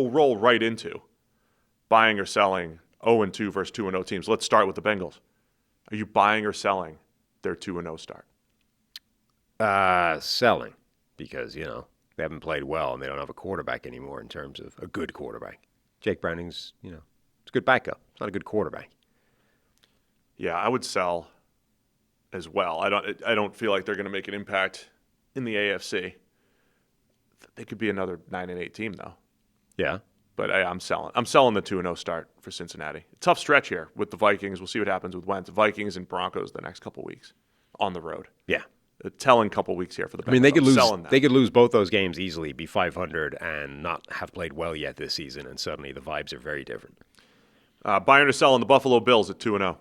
we'll roll right into buying or selling 0-2 versus 2-0 teams. Let's start with the Bengals. Are you buying or selling their 2-0 start? Selling, because, they haven't played well and they don't have a quarterback anymore in terms of a good quarterback. Jake Browning's, it's a good backup. It's not a good quarterback. Yeah, I would sell as well. I don't feel like they're going to make an impact in the AFC. They could be another 9-8 team though. Yeah. But I'm selling. I'm selling the 2-0 start for Cincinnati. Tough stretch here with the Vikings. We'll see what happens with Wentz. Vikings and Broncos the next couple weeks on the road. Yeah. A telling couple weeks here for the Bengals. I mean, they could lose both those games easily, be 500 and not have played well yet this season, and suddenly the vibes are very different. Buying or selling the Buffalo Bills at 2-0?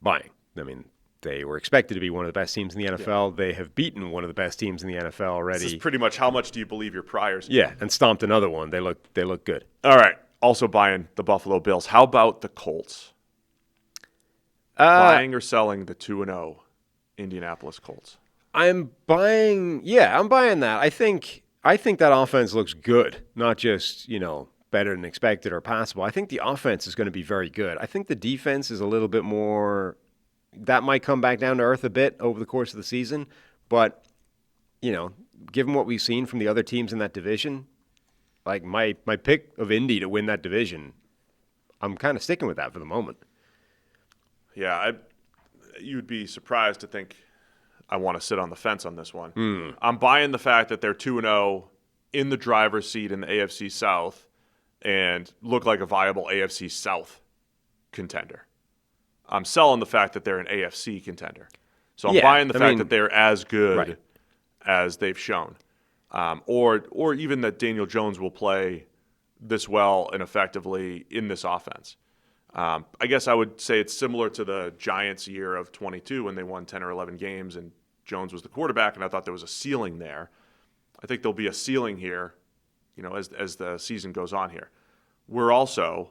Buying. I mean, they were expected to be one of the best teams in the NFL. Yeah. They have beaten one of the best teams in the NFL already. This is pretty much how much do you believe your priors? Yeah, and stomped another one. They look good. All right. Also buying the Buffalo Bills. How about the Colts? Buying or selling the 2-0 Indianapolis Colts? I'm buying that. I think that offense looks good, not just, better than expected or passable. I think the offense is going to be very good. I think the defense is a little bit more, that might come back down to earth a bit over the course of the season. But, given what we've seen from the other teams in that division, like my pick of Indy to win that division, I'm kind of sticking with that for the moment. Yeah, you'd be surprised to think I want to sit on the fence on this one. I'm buying the fact that they're 2-0 in the driver's seat in the AFC South and look like a viable AFC South contender. I'm selling the fact that they're an AFC contender. So I'm buying the fact that they're as good as they've shown. Or even that Daniel Jones will play this well and effectively in this offense. I guess I would say it's similar to the Giants' year of 22 when they won 10 or 11 games and Jones was the quarterback, and I thought there was a ceiling there. I think there'll be a ceiling here, as the season goes on here. We're also,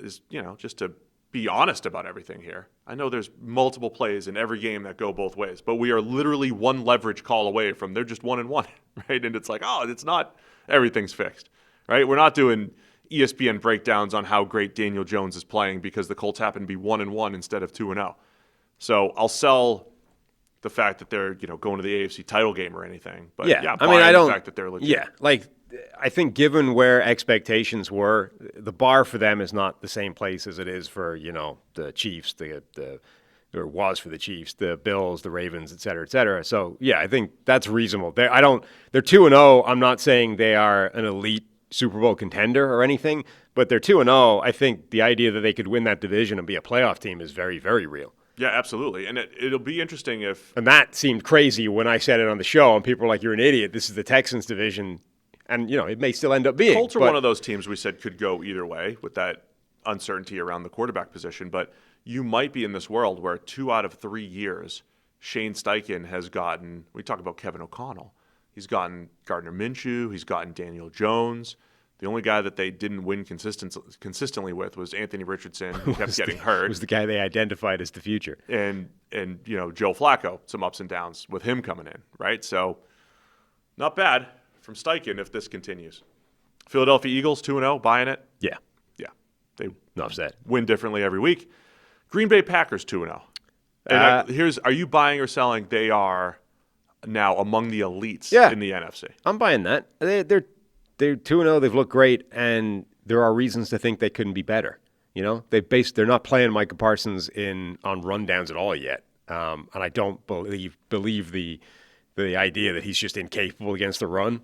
just to be honest about everything here, I know there's multiple plays in every game that go both ways, but we are literally one leverage call away from they're just 1-1, right? And it's like, it's not everything's fixed, right? We're not doing ESPN breakdowns on how great Daniel Jones is playing because the Colts happen to be 1-1 instead of 2-0. So I'll sell the fact that they're going to the AFC title game or anything. But the fact that they're legit. Yeah, I think given where expectations were, the bar for them is not the same place as it is for the Chiefs, or was for the Chiefs, the Bills, the Ravens, et cetera, et cetera. So yeah, I think that's reasonable. They're 2-0. I'm not saying they are an elite Super Bowl contender or anything, but they're 2-0. I think the idea that they could win that division and be a playoff team is very, very real. Yeah, absolutely. And it'll be interesting if... And that seemed crazy when I said it on the show, and people were like, you're an idiot. This is the Texans division. And, it may still end up being. Colts are one of those teams we said could go either way with that uncertainty around the quarterback position. But you might be in this world where 2 out of 3 years, Shane Steichen has gotten... We talk about Kevin O'Connell. He's gotten Gardner Minshew. He's gotten Daniel Jones. The only guy that they didn't win consistently with was Anthony Richardson, who kept getting hurt. Was the guy they identified as the future. And Joe Flacco, some ups and downs with him coming in, right? So not bad from Steichen if this continues. Philadelphia Eagles 2-0, buying it? Yeah. Yeah. They said. Win differently every week. Green Bay Packers 2-0. And are you buying or selling? They are now among the elites in the NFC. I'm buying that. They're 2-0. They've looked great, and there are reasons to think they couldn't be better. They're not playing Micah Parsons on rundowns at all yet, and I don't believe the idea that he's just incapable against the run.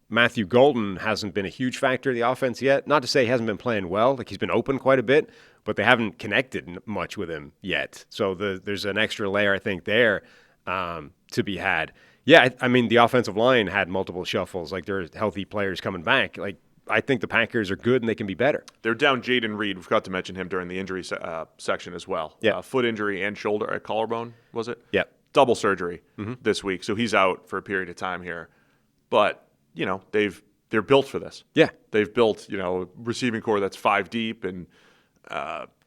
Matthew Golden hasn't been a huge factor in the offense yet. Not to say he hasn't been playing well; he's been open quite a bit, but they haven't connected much with him yet. So there's an extra layer I think there to be had. Yeah, I mean, the offensive line had multiple shuffles. There are healthy players coming back. I think the Packers are good and they can be better. They're down Jaden Reed. We forgot to mention him during the injury section as well. Yeah. Foot injury and shoulder, collarbone, was it? Yeah. Double surgery this week. So he's out for a period of time here. But, they're built for this. Yeah. They've built, a receiving core that's 5 deep, and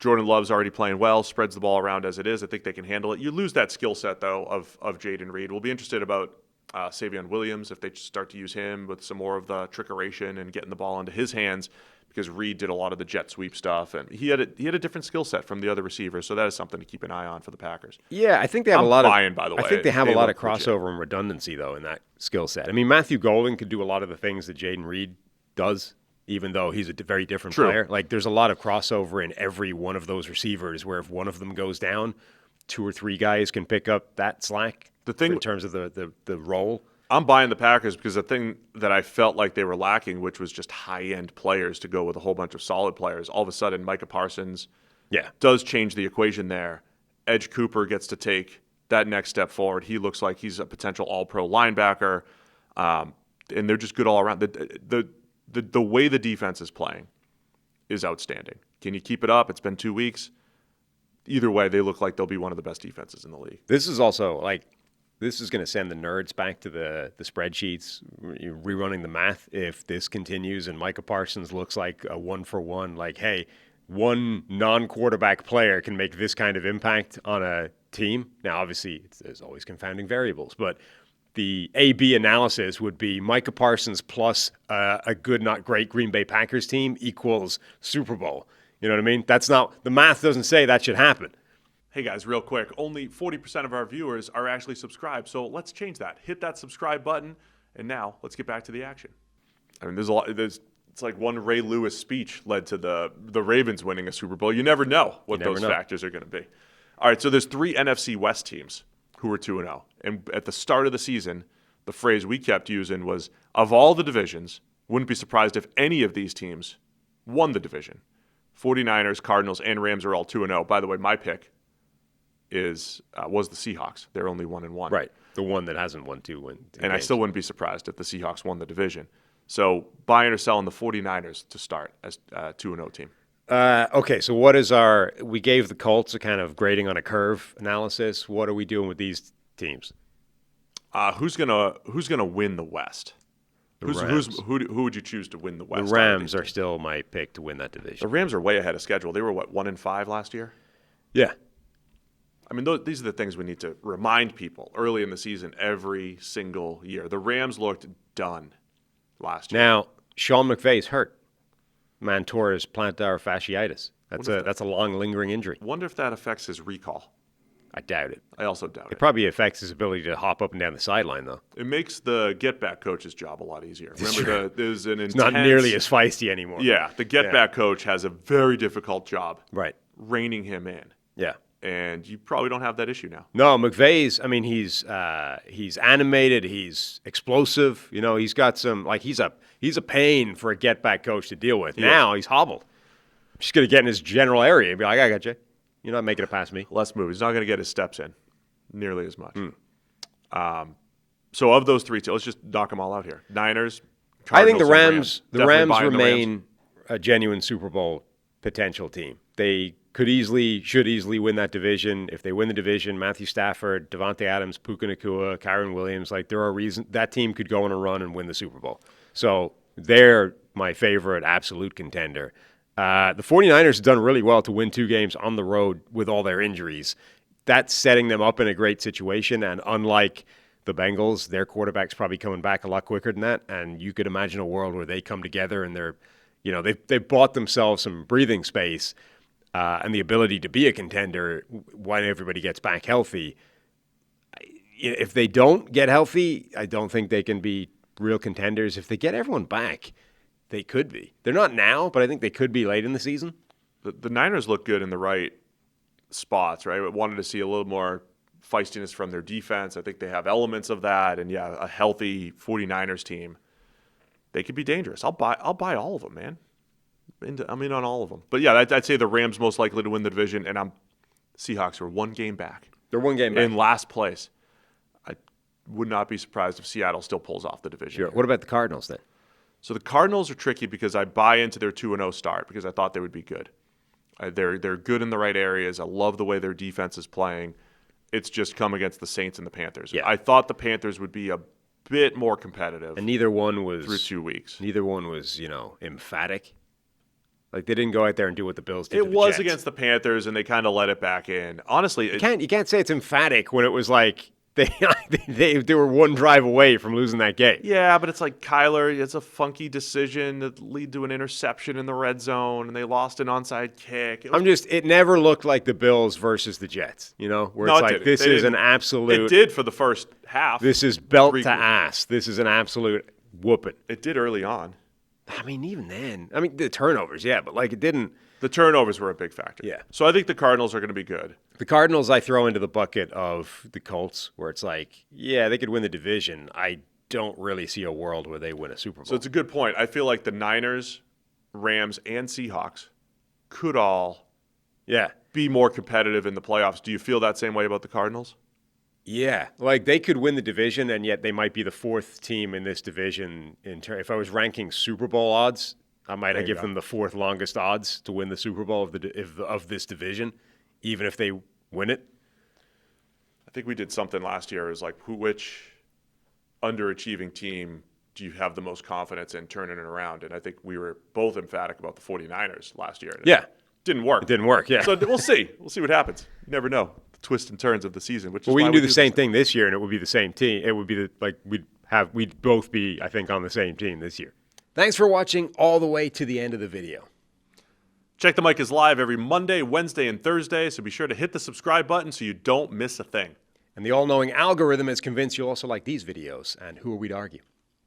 Jordan Love's already playing well, spreads the ball around as it is. I think they can handle it. You lose that skill set, though, of Jaden Reed. We'll be interested about Savion Williams, if they start to use him with some more of the trickeration and getting the ball into his hands, because Reed did a lot of the jet sweep stuff, and he had a different skill set from the other receivers, so that is something to keep an eye on for the Packers. Yeah, I think they have a lot buying, by the way. I think they have a lot of look legit. crossover and redundancy though in that skill set. I mean, Matthew Golden could do a lot of the things that Jaden Reed does, even though he's a very different player. Like, there's a lot of crossover in every one of those receivers, where if one of them goes down, 2 or 3 guys can pick up that slack. The thing in terms of the role. I'm buying the Packers because the thing that I felt like they were lacking, which was just high-end players to go with a whole bunch of solid players, all of a sudden Micah Parsons does change the equation there. Edge Cooper gets to take that next step forward. He looks like he's a potential all-pro linebacker, and they're just good all around. The way the defense is playing is outstanding. Can you keep it up? It's been 2 weeks. Either way, they look like they'll be one of the best defenses in the league. This is also this is going to send the nerds back to the spreadsheets, rerunning the math. If this continues and Micah Parsons looks like a 1-for-1, like, hey, one non-quarterback player can make this kind of impact on a team. Now, obviously, there's always confounding variables, but the A-B analysis would be Micah Parsons plus a good, not great Green Bay Packers team equals Super Bowl. You know what I mean? That's not – the math doesn't say that should happen. Hey guys, real quick, only 40% of our viewers are actually subscribed, so let's change that. Hit that subscribe button, and now let's get back to the action. I mean, there's a lot. It's like one Ray Lewis speech led to the Ravens winning a Super Bowl. You never know what those factors are going to be. All right, so there's 3 NFC West teams who are 2-0, and at the start of the season, the phrase we kept using was, of all the divisions, wouldn't be surprised if any of these teams won the division. 49ers, Cardinals, and Rams are all 2-0. By the way, my pick was the Seahawks. They're only 1-1. Right, the one that hasn't won 2 wins. And I still wouldn't be surprised if the Seahawks won the division. So buying or selling the 49ers to start as a 2-0 team. Okay, so what is we gave the Colts a kind of grading on a curve analysis. What are we doing with these teams? Who's gonna win the West? Who would you choose to win the West? The Rams are still my pick to win that division. The Rams are way ahead of schedule. They were 1-5 last year? Yeah. I mean, these are the things we need to remind people early in the season every single year. The Rams looked done last year. Now, Sean McVay's hurt. Man tore his plantar fasciitis. That's a long, lingering injury. Wonder if that affects his recall. I doubt it. I also doubt it. It probably affects his ability to hop up and down the sideline, though. It makes the get-back coach's job a lot easier. Remember, there's an intense... It's not nearly as feisty anymore. Yeah, the get-back coach has a very difficult job. Right. Reining him in. Yeah. And you probably don't have that issue now. No, McVay's, I mean, he's animated, he's explosive. You know, he's got some, like, he's a pain for a get-back coach to deal with. Now he's hobbled. He's going to get in his general area and be like, I got you. You're not making it past me. Less move. He's not going to get his steps in nearly as much. So of those 3, let's just knock them all out here. Niners, Cardinals, I think the Rams remain Rams. A genuine Super Bowl potential team. They should easily win that division. If they win the division, Matthew Stafford, Devontae Adams, Puka Nacua, Kyron Williams, like, there are reasons that team could go on a run and win the Super Bowl. So they're my favorite absolute contender. The 49ers have done really well to win 2 games on the road with all their injuries. That's setting them up in a great situation, and unlike the Bengals, their quarterback's probably coming back a lot quicker than that, and you could imagine a world where they come together and they've bought themselves some breathing space and the ability to be a contender when everybody gets back healthy. If they don't get healthy, I don't think they can be real contenders. If they get everyone back, they could be. They're not now, but I think they could be late in the season. The Niners look good in the right spots, right? I wanted to see a little more feistiness from their defense. I think they have elements of that. And, a healthy 49ers team. They could be dangerous. I'll buy all of them, man. I'm in on all of them. But, I'd say the Rams most likely to win the division, and Seahawks are 1 game back. They're 1 game back. In last place. I would not be surprised if Seattle still pulls off the division. Sure. What about the Cardinals then? So the Cardinals are tricky because I buy into their 2-0 start because I thought they would be good. They're good in the right areas. I love the way their defense is playing. It's just come against the Saints and the Panthers. Yeah. I thought the Panthers would be a bit more competitive. And neither one was through 2 weeks. Neither one was, emphatic. Like, they didn't go out there and do what the Bills did. It was against the Panthers, and they kind of let it back in. Honestly, you can't say it's emphatic when it was like They were one drive away from losing that game. Yeah, but it's like Kyler, it's a funky decision that lead to an interception in the red zone, and they lost an onside kick. It never looked like the Bills versus the Jets, where it's like, this is an absolute. It did for the first half. This is belt to ass. This is an absolute whooping. It did early on. I mean, even then. I mean, the turnovers, yeah, but it didn't. The turnovers were a big factor. Yeah. So I think the Cardinals are going to be good. The Cardinals I throw into the bucket of the Colts, where it's like, yeah, they could win the division. I don't really see a world where they win a Super Bowl. So it's a good point. I feel like the Niners, Rams, and Seahawks could all be more competitive in the playoffs. Do you feel that same way about the Cardinals? Yeah. They could win the division, and yet they might be the fourth team in this division. If I was ranking Super Bowl odds, I might have given them the fourth longest odds to win the Super Bowl of this division, even if they win it. I think we did something last year. It was like, which underachieving team do you have the most confidence in turning it around? And I think we were both emphatic about the 49ers last year. Yeah. Didn't work. It didn't work, yeah. So we'll see. We'll see what happens. You never know. The twists and turns of the season. Well, we can do the same thing this year, and it would be the same team. It would be we'd both be, I think, on the same team this year. Thanks for watching all the way to the end of the video. Check the Mic is live every Monday, Wednesday, and Thursday, so be sure to hit the subscribe button so you don't miss a thing. And the all-knowing algorithm is convinced you'll also like these videos, and who are we to argue?